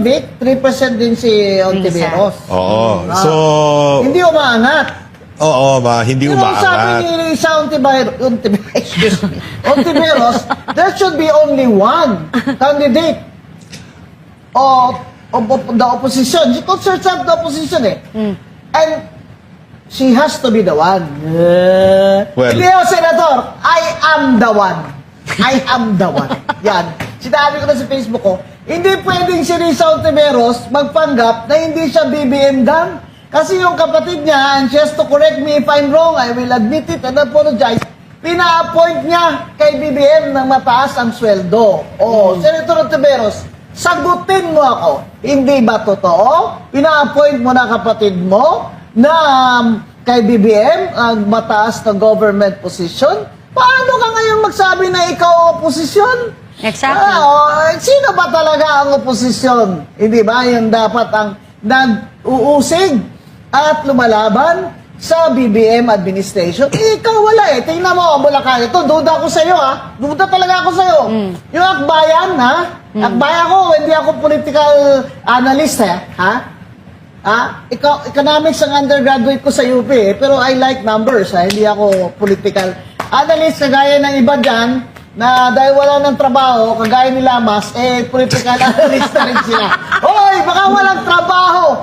Vic, 3% din si Ontiveros. Oo. So, Hindi umaangat. oo, hindi Pero sabi umaangat. ni sa Ontiveros, there should be only one candidate of the opposition. She considers herself the opposition And she has to be the one. Well- Hindi ako, Senator. I am the one. I am the one. Yan. Sinabi ko na sa Facebook ko, hindi pwedeng si Risa Ontiveros magpanggap na hindi siya BBM dan. Kasi yung kapatid niya, and she has to correct me if I'm wrong, I will admit it and apologize, pina-appoint niya kay BBM ng mataas ang sweldo. Senator Ontiveros, sagutin mo ako. Hindi ba totoo? Pina-appoint mo na kapatid mo na kay BBM ang mataas na government position? Paano ka ngayon magsabi na ikaw oposisyon? Exactly. Sino ba talaga ang oposisyon? Hindi ba yung dapat ang nag-uusig at lumalaban sa BBM administration? Ikaw wala Tingnan mo, Bulacan. Ito, duda ko sa'yo Duda talaga ako sa'yo. Yung Akbayan Akbayan ko, hindi ako political analyst Economics ang undergraduate ko sa UP pero I like numbers Hindi ako political analyst kagaya ng iba dyan na dahil wala ng trabaho, kagaya ni Lamas, political analyst na rin sila. Hoy, baka walang trabaho.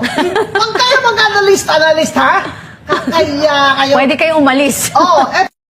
Huwag kayo mag-analyst, ha? Kaya kayo. Pwede kayo umalis.